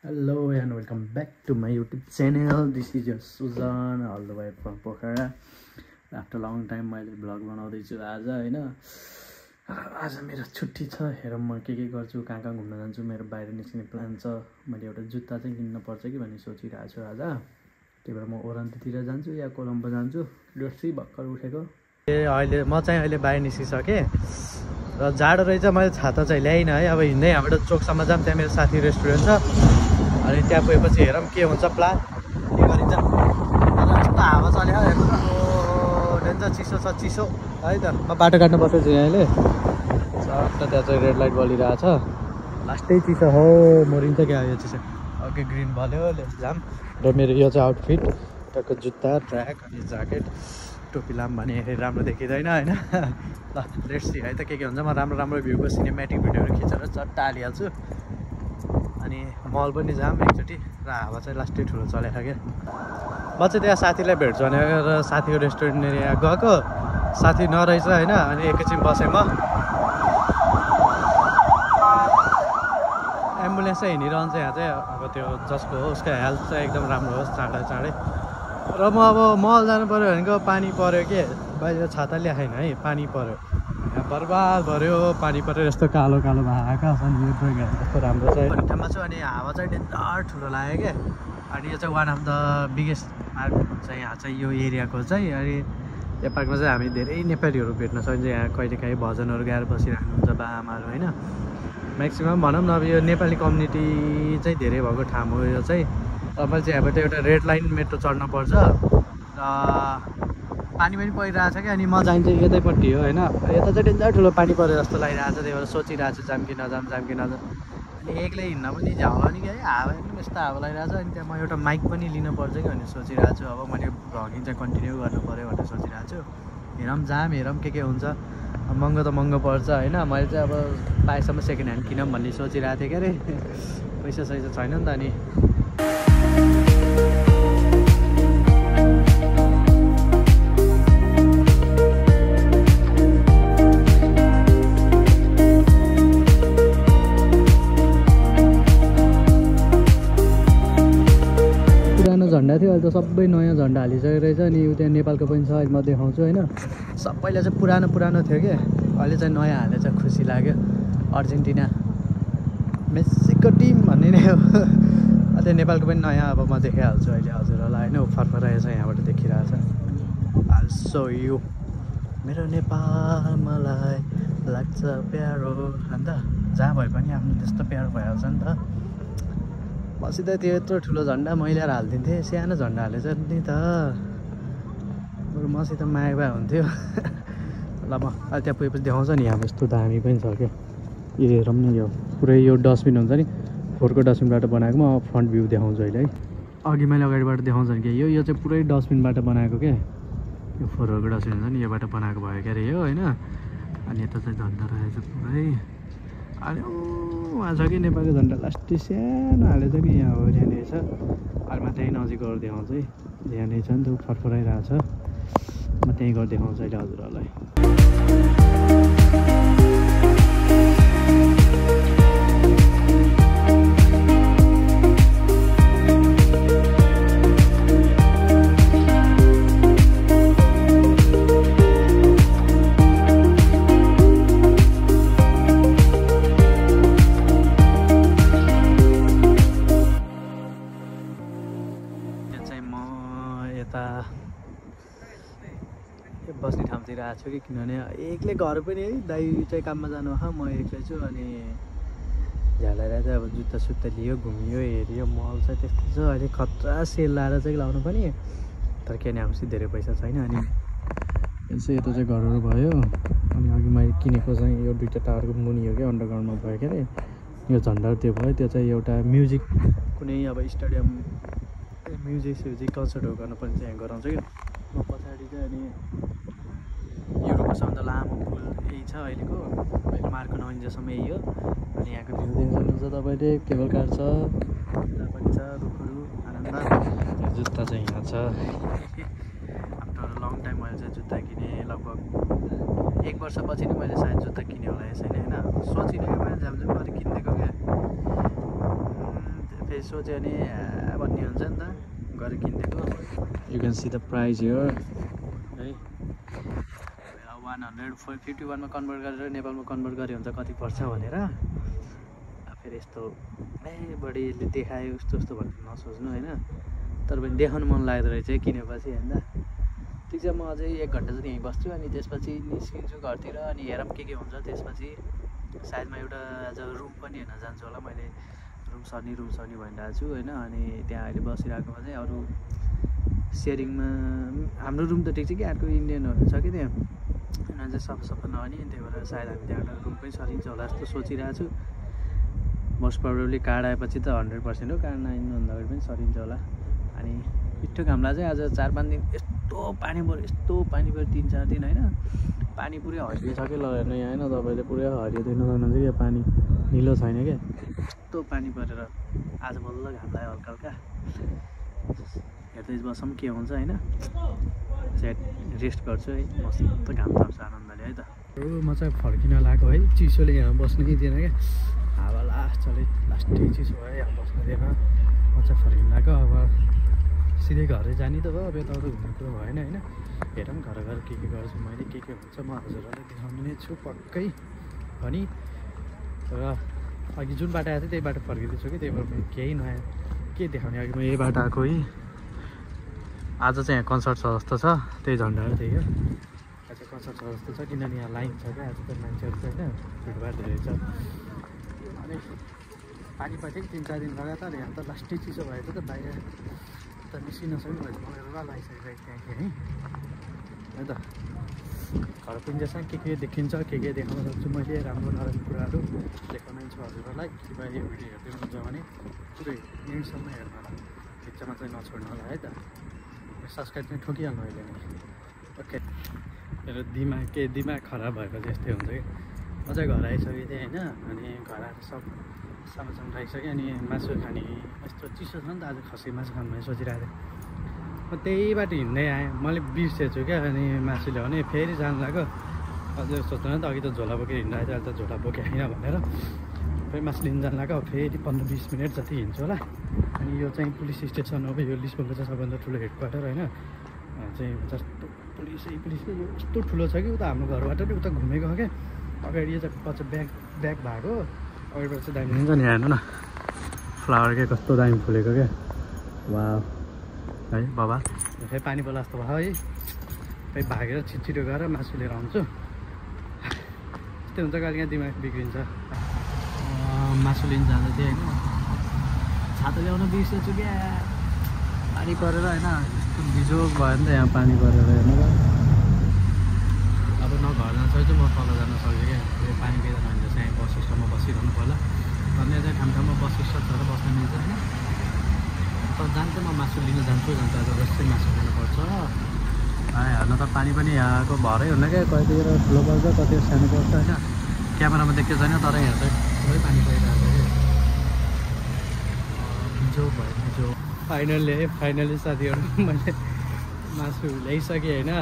Hello and welcome back to my YouTube channel. This is your Susan all the way from Pokhara. After long time मैले vlog बनाउँदैछु आज हैन। आज मेरो छुट्टी छ। हेरौँ म के गर्छु, कहाँ घुम्न जान्छु, मेरो बाहिर निस्किने प्लान छ। मैले एउटा जुत्ता चाहिँ किन्न पर्छ कि भन्ने सोचिरहेको छु आज। त्यही भएर म ओरान्तीतिर जान्छु या कोलम्बो जान्छु। लेट्स सी भर्खर उठेको। अहिले म चाहिँ अहिले बाहिर निस्किसके र जाडो रहेछ। मैले छाता चाहिँ ल्याइन है। अब हिँड्दै यहाँबाट चोकसम्म जाम, त्यहाँ मेरो साथी रेस्टुरेन्ट छ। अनि त्यहाँ गएपछि हेरौँ के हुन्छ प्लान, के गरिन्छ। कस्तो हावा चल्यो हेर्नु त, डेन्जर चिसो छ, चिसो है त। म बाटो काट्नु पर्छ यहाँले सट्ट, त्यहाँ चाहिँ रेड लाइट बलिरहेको छ। लास्टै चिसो हो, मरिन्छ क्या यो चिसो। ओके ग्रिन बल्यो, लेट्स जाम। र मेरो यो चाहिँ आउटफिट, यहाँको जुत्ता, ट्र्याक अनि ज्याकेट, टोपी लाम भने राम्रो देखिँदैन होइन। ल लेट्स सी है त के हुन्छ। म राम्रो राम्रो भ्यूको सिनेमेटिक भिडियोहरू खिचेर चट्टा हालिहाल्छु। अनि मल पनि जाम एकचोटि। र हावा चाहिँ लास्टै ठुलो चलेको क्या। म चाहिँ त्यहाँ साथीलाई भेट्छु भनेर साथीको रेस्टुरेन्ट यहाँ गएको, साथी नरहेछ होइन। अनि एकैछिन बसेँ म, एम्बुलेन्स चाहिँ हिँडिरहन्छ यहाँ चाहिँ। अब त्यो जसको हो उसको हेल्थ चाहिँ एकदम राम्रो होस् चाँडै। र म अब मल जानु पऱ्यो भनेको पानी पऱ्यो के, बाहिर छाता ल्याएन है, पानी पऱ्यो। यहाँ बर्बाद भर्यो, पानी पऱ्यो। यस्तो कालो कालो भएको छ नि, यो ड्रइङहरू कस्तो राम्रो छ। ठाउँमा छु अनि हावा चाहिँ डेन्जर ठुलो लाग्यो क्या। अनि यो चाहिँ one of the biggest park हुन्छ यहाँ चाहिँ यो एरियाको चाहिँ। अनि यो पार्कमा चाहिँ हामी धेरै नेपालीहरू भेट्न सकिन्छ। यहाँ कहिलेकाहीँ भजनहरू गाएर बसिराख्नुहुन्छ बाआमाहरू होइन। म्याक्सिमम् भनौँ न अब यो नेपाली कम्युनिटी चाहिँ धेरै भएको ठाउँ हो यो चाहिँ। मैले चाहिँ यहाँबाट एउटा रेड लाइन मेट्रो चढ्नु पर्छ र पानी पनि परिरहेको छ क्या। अनि म जान्छु यतैपट्टि हो होइन। यता चाहिँ डेन्जर ठुलो पानी पऱ्यो जस्तो लागिरहेको छ। त्यही भएर सोचिरहेको छु जाम कि नजाम। अनि एक्लै हिँड्न पनि झ्याउला नि क्या, हावा पनि यस्तो हावा लागिरहेको छ। अनि त्यहाँ म एउटा माइक पनि लिनुपर्छ कि भन्ने सोचिरहेको छु। अब मैले भ्लगिङ चाहिँ कन्टिन्यू गर्नु पऱ्यो भनेर सोचिरहेको छु। हेरौँ जाम, हेरौँ के हुन्छ। महँगो त महँगो पर्छ होइन। मैले चाहिँ अब पाएसम्म सेकेन्ड ह्यान्ड किनौँ भन्ने सोचिरहेको थिएँ क्या अरे। पैसा छैन नि त। अनि झन्डा थियो, अहिले त सबै नयाँ झन्डा हालिसकेको रहेछ। अनि त्यहाँ नेपालको पनि छ, अहिले म देखाउँछु होइन। सबैले चाहिँ पुरानो थियो क्या, अहिले चाहिँ नयाँ हालेछ, खुसी लाग्यो। अर्जेन्टिना मेस्सीको टिम भन्ने नै हो। त्यहाँ नेपालको पनि नयाँ अब म देखाइहाल्छु अहिले हजुरहरूलाई होइन। फरफराएको छ यहाँबाट देखिरहेको छ। आल्सो यो मेरो नेपाल मलाई लाग्छ प्यारो अन्त, जहाँ भए पनि आफ्नो त्यस्तो प्यारो भइहाल्छ नि त। मसित त्यो यत्रो ठुलो झन्डा मैले हालिदिन्थेँ, सानो झन्डा हालेछ नि त। बरु मसित माया भए हुन्थ्यो। ल म अहिले त्यहाँ पुगेपछि देखाउँछ नि। यहाँ यस्तो दामी पनि छ क्या। यो हेरौँ न, यो पुरै यो डस्टबिन हुन्छ नि, फोहोरको डस्टबिनबाट बनाएको। म फ्रन्ट भ्यू देखाउँछु अहिले है। अघि मैले अगाडिबाट देखाउँछ नि क्या, यो चाहिँ पुरै डस्टबिनबाट बनाएको क्या। यो फोहोरको डस्टबिन हुन्छ नि, योबाट बनाएको भयो क्या अरे यो होइन। अनि यता चाहिँ झन्डा रहेछ पुरै। अनि उहाँ छ कि नेपालको झन्डा लास्टै सानो हालेछ कि यहाँ हो, यहाँनिर छ। अहिले म त्यहीँ नजिकहरू देखाउँछु है। यहाँनिर छ नि त, फरफराइरहेको छ। म त्यहीँ गएर देखाउँछु अहिले हजुरहरूलाई। बस्ने ठाउँतिर आएको छु कि, किनभने एक्लै घर पनि है, दाइ चाहिँ काममा जानु हो, म एक्लै छु। अनि झ्यालाएर चाहिँ अब जुत्ता सुत्ता लियो, घुमियो, हेऱ्यो। मल चाहिँ त्यस्तो छ अहिले, खतरा सेल लाएर चाहिँ लाउनु पनि। तर किन आउँछ धेरै पैसा छैन। अनि यसो यता चाहिँ घरहरू भयो। अनि अघि मैले किनेको चाहिँ यो दुईवटा टावरको मुनि हो क्या, अन्डरग्राउन्डमा भयो क्या अरे। यो झन्डाहरू त्यो भयो, त्यो चाहिँ एउटा म्युजिक कुनै अब स्टेडियम म्युजिक कन्सर्टहरू गर्नुपर्ने चाहिँ यहाँ गराउँछ कि। म पछाडि चाहिँ अनि युरोपको सबभन्दा लामो पुल यही छ अहिलेको, अहिले मार्को नहुन्जेलसम्म यही हो। अनि यहाँको भ्यू देख्न सक्नुहुन्छ तपाईँले, केबल कार छ, यता पनि छ, रुखहरू आनन्द। जुत्ता चाहिँ यहाँ छ। आफ्टर लङ टाइम मैले चाहिँ जुत्ता किनेँ। लगभग 1 वर्षपछि नै मैले सायद जुत्ता किनेँ होला यसैले होइन। सोचिरहेको मैले झ्यामझुम गरेर किनिदिएको क्या। सोच्यो भने भन्ने हुन्छ नि त गएर किनिदिएको you can see the price here है 151मा कन्भर्ट गरेर नेपालमा कन्भर्ट गरे हुन्छ कति पर्छ भनेर फेरि यस्तो बढी देखायो उस्तो उस्तो भनेर नसोच्नु होइन तर पनि देखाउनु मन लाग्दो रहेछ किनेपछि होइन ठिक छ म अझै 1 घन्टा जति यहीँ बस्छु अनि त्यसपछि निस्किन्छु घरतिर अनि हेरौँ के हुन्छ त्यसपछि सायद म एउटा आज रुम पनि हेर्न जान्छु होला मैले रुम सर्नी भनिरहेको छु होइन अनि त्यहाँ अहिले बसिरहेकोमा चाहिँ अरू सेयरिङमा हाम्रो रुम त ठिक छ कि अर्को इन्डियनहरू छ कि त्यहाँ उनीहरू चाहिँ सफा नहुने त्यही भएर सायद हामी त्यहाँबाट रुम पनि सरिन्छ होला जस्तो सोचिरहेको छु मोस्ट प्रोबेबली कार्ड आएपछि त 100% हो कार्ड नआइनुभन्दा अगाडि पनि सरिन्छ होला अनि मिठो घामला चाहिँ आज 4-5 दिन यस्तो पानी पऱ्यो 3-4 दिन होइन पानी पुरै हरियो ल हेर्नु यहाँ होइन तपाईँले पुरै हरियो देख्न सक्नुहुन्छ कि पानी निलो छैन क्या यस्तो पानी परेर आज बल्ल घाम लाग्यो हल्का हेर्दै बसौँ के हुन्छ होइन रेस्ट गर्छु है मस्त घाम ताप्छ आनन्दले है त म चाहिँ फर्किन लागेको है चिसोले यहाँ बस्नु दिँदैन क्या हावा लास्टै चिसो भयो यहाँ बस्नु दिएन म चाहिँ फर्किन लाग्यो अब सिधै घरै जाने त भयो अब यताउता घुम्ने कुरो भएन होइन हेरौँ घर के गर्छु मैले के हुन्छ म हजुरहरूलाई देखाउने नै छु पक्कै पनि र अघि जुन बाटो आएको थियो त्यही बाटो फर्किँदैछु कि त्यही भएर केही नयाँ के देखाउने अघि म यही बाटो आएको है आज चाहिँ यहाँ कन्सर्ट छ जस्तो छ त्यही झन्डाहरू त्यही हो आज कन्सर्ट छ जस्तो छ किनभने यहाँ लाइन छ क्या आज त मान्छेहरू चाहिँ होइन भिडभाड धेरै छ अनि पानी पर्थ्यो कि 3-4 दिन लगातार यहाँ त लास्टै चिसो भएको त बाहिर त निस्किन सक्नु भयो लगाइसकेको त्यहाँ है त घर पुगिन्जेसम्म के देखिन्छ के देखाउन सक्छु मैले राम्रो नराम्रो कुराहरू देखाउनै छु हजुरहरूलाई कि भाइ यो भिडियो हेर्दै हुनुहुन्छ भने पुरै एन्डसम्म हेर्नु होला बिचमा चाहिँ नछोड्नु होला है त सब्सक्राइब चाहिँ ठोकिहाल्नु अहिले नै ओके मेरो दिमाग खराब भएको यस्तै हुन्छ कि अझै घर आइसकेको थिएँ होइन अनि घर आएर सब सामान राखिसकेँ अनि मासु खाने यस्तो चिसो छ नि त आज खसी मासु खानु मैले सोचिरहेको थिएँ म त्यही बाटो हिँड्दै आएँ मैले बिर्सेछु क्या अनि मासु ल्याउने फेरि जानु लाग्यो अझै सोच्नु त अघि त झोला बोकेर हिँड्दा अहिले त झोला बोकेको होइन भनेर फेरि मासु लिनु जानु लाग्यो फेरि 15-20 मिनट जति हिँड्छु होला अनि यो चाहिँ पुलिस स्टेसन हो यो लिस्बनको चाहिँ सबभन्दा ठुलो हेडक्वार्टर होइन चाहिँ जस्तो पुलिस यो यस्तो ठुलो छ कि उता हाम्रो घरबाट नि उता घुमेको हो क्या अगाडि यो चाहिँ पछि ब्याग भएको अगाडिबाट चाहिँ दामी हुन्छ नि हेर्नु न फ्लावर क्या कस्तो दामी फुलेको क्या वा है बाबा फेरि पानी बोला जस्तो भयो है फेरि भागेर छिटो गएर मासु लिएर आउँछु त्यस्तै हुन्छ कहिले दिमाग बिग्रिन्छ मासु लिन जाँदा थिएँ होइन छाता ल्याउन बिर्सेछु क्या पानी परेर होइन यस्तो बिजोग भयो नि त यहाँ पानी परेर हेर्नु अब न घर जान सक्छु म तल जान सक्छु क्या पानी पेर्दैन भने चाहिँ बस स्टपमा बसिरहनु पर्ला भन्ने चाहिँ ठाउँमा बस स्टप छ र बस्न मिल्छ होइन तर जान्छ म मासु लिन जान्छु आज जस्तै मासु लिनुपर्छ हेर्नु त पानी पनि यहाँको भरै हुन्न क्या कतिखेर ठुलो पर्छ कतिखेर सानो पर्छ होइन क्यामेरामा देख्यो छैन तर यहाँ चाहिँ पुरै पानी परिरहेको छ बिजोग भयो फाइनली साथीहरू मैले मासु ल्याइसकेँ होइन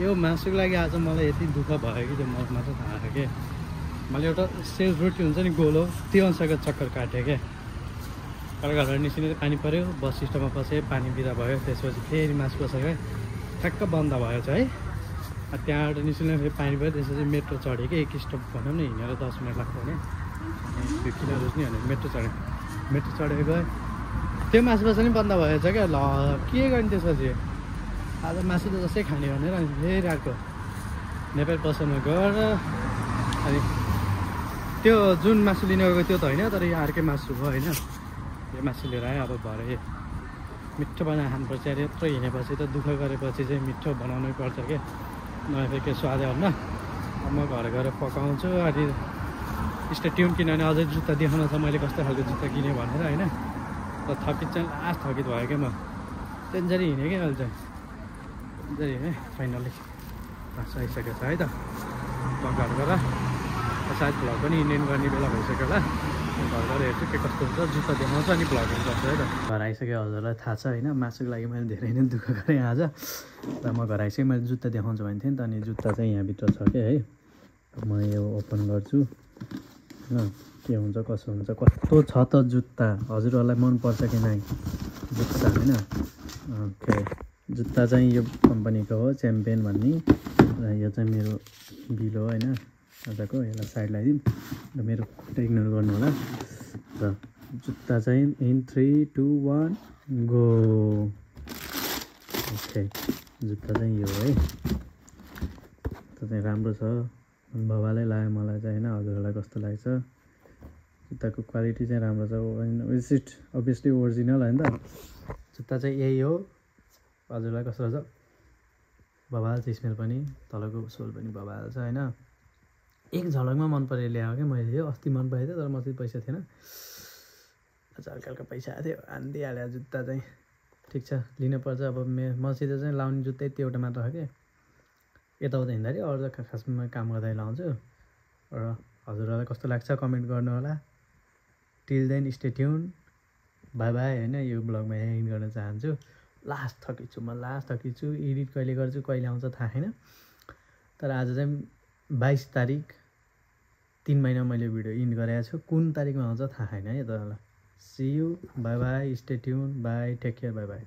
यो मासुको लागि आज मलाई यति दुःख भयो कि त्यो मलाई मात्र थाहा छ क्या मैले एउटा सेल रोटी हुन्छ नि गोलो त्यो अनुसारको चक्कर काटेँ क्या घरबाट निस्किने पानी पऱ्यो बस स्टपमा बसेँ पानी बिदा भयो त्यसपछि फेरि मासु बसेको ठ्याक्क बन्द भयो चाहिँ है त्यहाँबाट निस्किने फेरि पानी पऱ्यो त्यसपछि मेट्रो चढेँ कि 1 स्टप भनौँ न हिँडेर 10 मिनट लाग्छ भने 50 रुपियाँ नि भने मेट्रो चढेको गएँ त्यो मासु बस पनि बन्द भएछ क्या ल के गर्ने त्यसपछि आज मासु त जस्तै खाने भनेर अनि फेरि अर्को नेपाल पसलमा गएर अनि त्यो जुन मासु लिन गएको त्यो त होइन तर यो अर्कै मासु हो होइन यो मासु लिएर आयो अब भरे मिठो बनाएर खानुपर्छ अरे यत्रो हिँडेपछि त दुःख गरेपछि चाहिँ मिठो बनाउनै पर्छ क्या नयाँ फेरि के स्वादै हुन्न अब म घर गएर पकाउँछु अनि स्टे ट्युन किनभने अझै जुत्ता देखाउन छ मैले कस्तो खालको जुत्ता किनेँ भनेर होइन तर थकित चाहिँ लास्ट थकित भयो क्या म डेन्जरी हिँडेँ क्या अहिले चाहिँ डेन्जरी हिँडेँ फाइनली मासु आइसकेको छ है त घर गएर सायद भ्लग पनि इन्डेन गर्ने बेला भइसक्यो होला घर गएर हेर्छु के कस्तो हुन्छ जुत्ता देखाउँछ अनि भ्लगिङ गर्छु है त घर आइसक्यो हजुरलाई थाहा छ होइन मासुको लागि मैले धेरै नै दुःख गरेँ आज र म घर आइसकेँ मैले जुत्ता देखाउँछु भने थिएँ नि त अनि जुत्ता चाहिँ यहाँभित्र छ क्या है म यो ओपन गर्छु के हुन्छ कसो हुन्छ। कस्तो छ त जुत्ता, हजुरहरूलाई मनपर्छ कि नै जुत्ता होइन? ओके, जुत्ता चाहिँ यो कम्पनीको हो, च्याम्पियन भन्ने। र यो चाहिँ मेरो बिल हो होइन आजको। यसलाई साइड लगाइदिउँ र मेरो खुट्टा इग्नोर गर्नु होला। र जुत्ता चाहिँ इन 3, 2, 1 गो। ओके, जुत्ता चाहिँ यो है, जुत्ता चाहिँ राम्रो छ, बबाले लाग्यो मलाई चाहिँ होइन। हजुरहरूलाई कस्तो लाग्छ? जुत्ताको क्वालिटी चाहिँ राम्रो छ होइन, इज इट अभियसली ओरिजिनल होइन त। जुत्ता चाहिँ यही हो। हजुरलाई कस्तो लाग्छ? बबाल छ, स्मेल पनि, तलको सोल पनि बबाल छ होइन। एक झलकमा मन परेर ल्याएको क्या मैले यो। अस्ति मन परेको थियो तर मसित पैसा थिएन, आज हल्का हल्का पैसा आएको थियो, हानिदिइहाल्यो जुत्ता चाहिँ। ठिक छ, लिनुपर्छ अब। मसित चाहिँ लाउने जुत्तै त्यो एउटा मात्र हो क्या। यताउता हिँड्दाखेरि अरू त खासमा काम गर्दा लाउँछु। र हजुरहरूलाई कस्तो लाग्छ कमेन्ट गर्नु होला। Till then stay tune, bye bye होइन। यो ब्लगमा एन्ड गर्न चाहन्छु। लास्ट थकिछु म, लास्ट थकिछु। एडिट कहिले गर्छु कहिले आउँछ थाहा छैन। तर आज चाहिँ 22 तारिक 3 महिना मैले भिडियो इन्ड गरेको छु। कुन तारिकमा आउँछ थाहा छैन है तपाईँलाई। See you, bye bye, stay tune, bye, take care, bye by.